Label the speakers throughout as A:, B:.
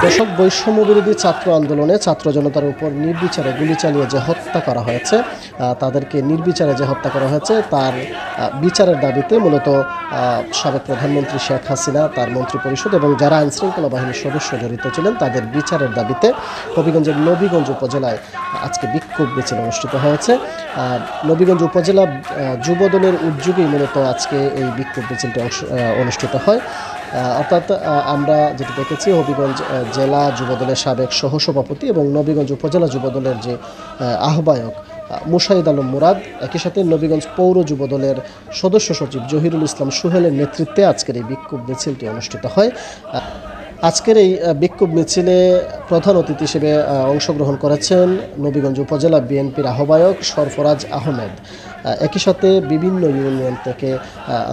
A: দর্শক, বৈষম্য বিরোধী ছাত্র আন্দোলনে ছাত্র জনতার উপর নির্বিচারে গুলি চালিয়ে যে হত্যা করা হয়েছে, তাদেরকে নির্বিচারে যে হত্যা করা হয়েছে তার বিচারের দাবিতে মূলত সাবেক প্রধানমন্ত্রী শেখ হাসিনা, তার মন্ত্রিপরিষদ এবং যারা আইনশৃঙ্খলা বাহিনীর সদস্য জড়িত ছিলেন তাদের বিচারের দাবিতে হবিগঞ্জের নবীগঞ্জ উপজেলায় আজকে বিক্ষোভ মিছিল অনুষ্ঠিত হয়েছে। নবীগঞ্জ উপজেলা যুবদলের উদ্যোগেই মূলত আজকে এই বিক্ষোভ মিছিলটি অনুষ্ঠিত হয়। অর্থাৎ আমরা যেটা দেখেছি, হবিগঞ্জ জেলা যুবদলের সাবেক সহসভাপতি এবং নবীগঞ্জ উপজেলা যুবদলের যে আহ্বায়ক মুশাহিদ আলম মুরাদ, একই সাথে নবীগঞ্জ পৌর যুবদলের সদস্য সচিব জহিরুল ইসলাম সুহেলের নেতৃত্বে আজকের এই বিক্ষোভ মিছিলটি অনুষ্ঠিত হয়। আজকের এই বিক্ষোভ মিছিলে প্রধান অতিথি হিসেবে অংশগ্রহণ করেছেন নবীগঞ্জ উপজেলা বিএনপির আহ্বায়ক সরফরাজ আহমেদ। একই সাথে বিভিন্ন ইউনিয়ন থেকে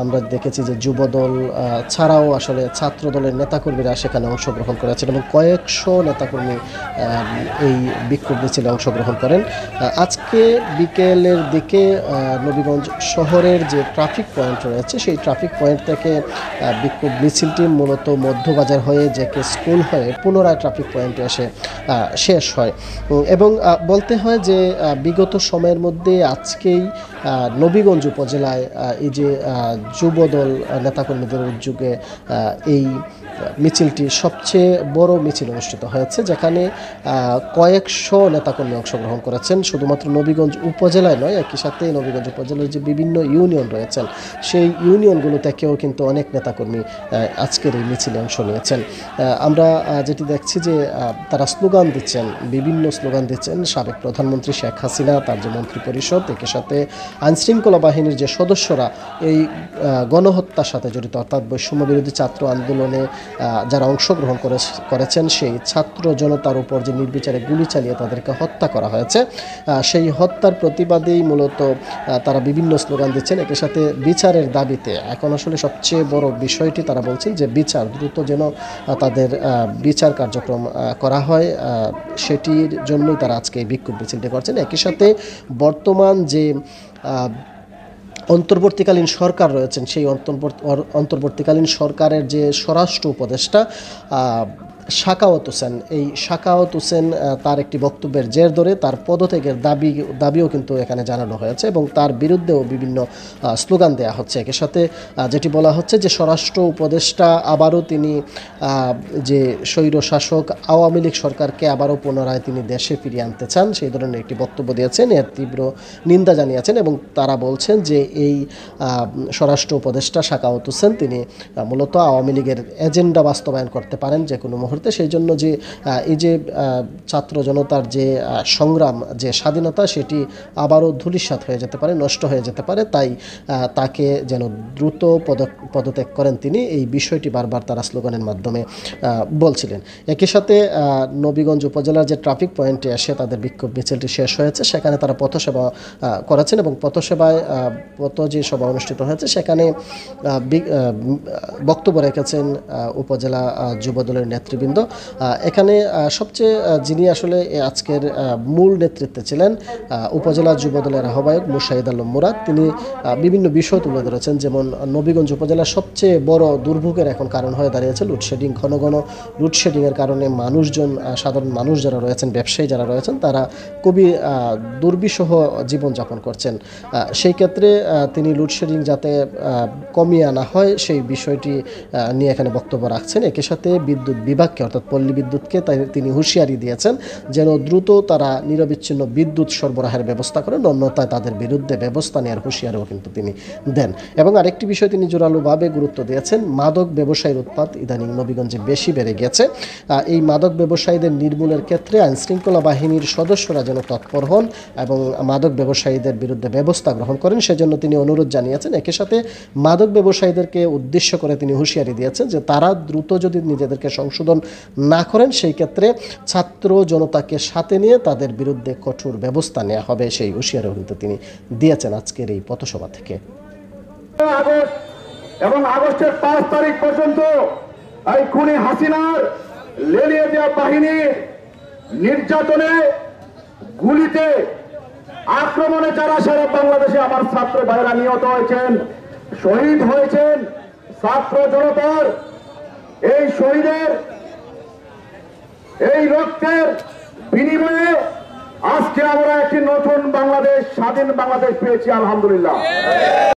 A: আমরা দেখেছি যে যুবদল ছাড়াও আসলে ছাত্র দলের নেতাকর্মীরা সেখানে অংশগ্রহণ করেছেন এবং কয়েকশো নেতাকর্মী এই বিক্ষোভ মিছিলে অংশগ্রহণ করেন। আজকে বিকেলের দিকে নবীগঞ্জ শহরের যে ট্রাফিক পয়েন্ট রয়েছে সেই ট্রাফিক পয়েন্ট থেকে বিক্ষোভ মিছিলটি মূলত মধ্যবাজার হয়ে জেকে স্কুল হয়ে পুনরায় ট্রাফিক পয়েন্টে এসে শেষ হয়। এবং বলতে হয় যে বিগত সময়ের মধ্যে আজকেই নবীগঞ্জ উপজেলায় এই যে যুবদল নেতাকর্মীদের উদ্যোগে এই মিছিলটি সবচেয়ে বড় মিছিল অনুষ্ঠিত হয়েছে, যেখানে কয়েকশো নেতাকর্মী অংশগ্রহণ করেছেন। শুধুমাত্র নবীগঞ্জ উপজেলায় নয়, একই সাথে নবীগঞ্জ উপজেলার যে বিভিন্ন ইউনিয়ন রয়েছেন সেই ইউনিয়নগুলো থেকেও কিন্তু অনেক নেতাকর্মী আজকের এই মিছিলে অংশ নিয়েছেন। আমরা যেটি দেখছি যে তারা স্লোগান দিচ্ছেন, বিভিন্ন স্লোগান দিচ্ছেন। সাবেক প্রধানমন্ত্রী শেখ হাসিনা, তার যে মন্ত্রিপরিষদ, একই সাথে আইনশৃঙ্খলা বাহিনীর যে সদস্যরা এই গণহত্যার সাথে জড়িত, অর্থাৎ বৈষম্য বিরোধী ছাত্র আন্দোলনে যারা অংশগ্রহণ করেছেন সেই ছাত্র জনতার উপর যে নির্বিচারে গুলি চালিয়ে তাদেরকে হত্যা করা হয়েছে, সেই হত্যার প্রতিবাদেই মূলত তারা বিভিন্ন স্লোগান দিচ্ছেন। একই সাথে বিচারের দাবিতে এখন আসলে সবচেয়ে বড় বিষয়টি তারা বলছেন যে বিচার দ্রুত যেন তাদের বিচার কার্যক্রম করা হয়, সেটির জন্যই তারা আজকে এই বিক্ষোভ মিছিলটি করছেন। একই সাথে বর্তমান যে অন্তর্বর্তীকালীন সরকার রয়েছেন সেই অন্তর্বর্তীকালীন সরকারের যে স্বরাষ্ট্র উপদেষ্টা শাকাওয়াত হোসেন, এই শাকাওয়াত হোসেন তার একটি বক্তব্যের জের ধরে তার পদত্যাগের দাবিও কিন্তু এখানে জানানো হয়েছে এবং তার বিরুদ্ধেও বিভিন্ন স্লোগান দেওয়া হচ্ছে। এর সাথে যেটি বলা হচ্ছে যে স্বরাষ্ট্র উপদেষ্টা আবারও তিনি যে স্বৈরশাসক আওয়ামী লীগ সরকারকে আবারও পুনরায় তিনি দেশে ফিরিয়ে আনতে চান, সেই ধরনের একটি বক্তব্য দিয়েছেন, এর তীব্র নিন্দা জানিয়েছেন এবং তারা বলছেন যে এই স্বরাষ্ট্র উপদেষ্টা শাকাওয়াত হোসেন তিনি মূলত আওয়ামী লীগের এজেন্ডা বাস্তবায়ন করতে পারেন যে কোনো মুহূর্তে। সেই জন্য যে এই যে ছাত্র জনতার যে সংগ্রাম, যে স্বাধীনতা, সেটি আবারও ধূলিসাৎ হয়ে যেতে পারে, নষ্ট হয়ে যেতে পারে, তাই তাকে যেন দ্রুত পদত্যাগ করেন তিনি, এই বিষয়টি বারবার তারা স্লোগানের মাধ্যমে বলছিলেন। একই সাথে নবীগঞ্জ উপজেলার যে ট্রাফিক পয়েন্টে এসে তাদের বিক্ষোভ মিছিলটি শেষ হয়েছে, সেখানে তারা পথসেবা করেছেন এবং পথসেবায় যে সভা অনুষ্ঠিত হয়েছে সেখানে বক্তব্য রেখেছেন উপজেলা যুবদলের নেতৃবৃন্দ। এখানে সবচেয়ে যিনি আসলে আজকের মূল নেতৃত্বে ছিলেন উপজেলা যুবদলের আহ্বায়ক মুশাহিদ আলম মুরাদ, তিনি বিভিন্ন বিষয় তুলে ধরেছেন। যেমন নবীগঞ্জ উপজেলার সবচেয়ে বড় দুর্ভোগের এখন কারণ হয়ে দাঁড়িয়েছে লোডশেডিং। ঘন ঘন লোডশেডিংয়ের কারণে মানুষজন, সাধারণ মানুষ যারা রয়েছেন, ব্যবসায়ী যারা রয়েছেন, তারা খুবই দুর্বিষহ জীবনযাপন করছেন। সেই ক্ষেত্রে তিনি লোডশেডিং যাতে কমিয়ে আনা হয় সেই বিষয়টি নিয়ে এখানে বক্তব্য রাখছেন। একই সাথে বিদ্যুৎ বিভাগকে, অর্থাৎ পল্লী বিদ্যুৎকে তিনি হুঁশিয়ারি দিয়েছেন যেন দ্রুত তারা নিরবিচ্ছিন্ন বিদ্যুৎ সরবরাহের ব্যবস্থা করেন, অন্যথায় তাদের বিরুদ্ধে ব্যবস্থা নেওয়ার হুঁশিয়ারিও কিন্তু তিনি দেন। এবং আরেকটি বিষয় তিনি জোরালোভাবে গুরুত্ব দিয়েছেন, মাদক ব্যবসায়ীর উৎপাত ইদানিং নবীগঞ্জে বেশি বেড়ে গেছে। এই মাদক ব্যবসায়ীদের নির্মূলের ক্ষেত্রে আইনশৃঙ্খলা বাহিনীর সদস্যরা যেন তৎপর হন এবং মাদক ব্যবসায়ীদের বিরুদ্ধে ব্যবস্থা গ্রহণ করেন, সেজন্য তিনি অনুরোধ জানিয়েছেন। একই সাথে মাদক ব্যবসায়ীদেরকে উদ্দেশ্য করে তিনি হুঁশিয়ারি দিয়েছেন যে তারা দ্রুত যদি নিজেদেরকে সংশোধন না করেন সেই ক্ষেত্রে ছাত্র জনতাকে সাথে নিয়ে তাদের বিরুদ্ধে কঠোর ব্যবস্থা নেওয়া হবে, সেই হুঁশিয়ারিও কিন্তু তিনি দিয়েছেন আজকের এই পথসভা থেকে।
B: এবং আগস্টের 5 তারিখ পর্যন্ত এই খুনি হাসিনার লেলিয়ে দেওয়া বাহিনী নির্যাতনে, গুলিতে, আক্রমণে যারা সারা বাংলাদেশে আমার ছাত্র ভাইরা নিহত হয়েছেন, শহীদ হয়েছেন, ছাত্র জনতার এই শহীদের এই রক্তের বিনিময়ে আজকে আমরা একটি নতুন বাংলাদেশ, স্বাধীন বাংলাদেশ পেয়েছি, আলহামদুলিল্লাহ।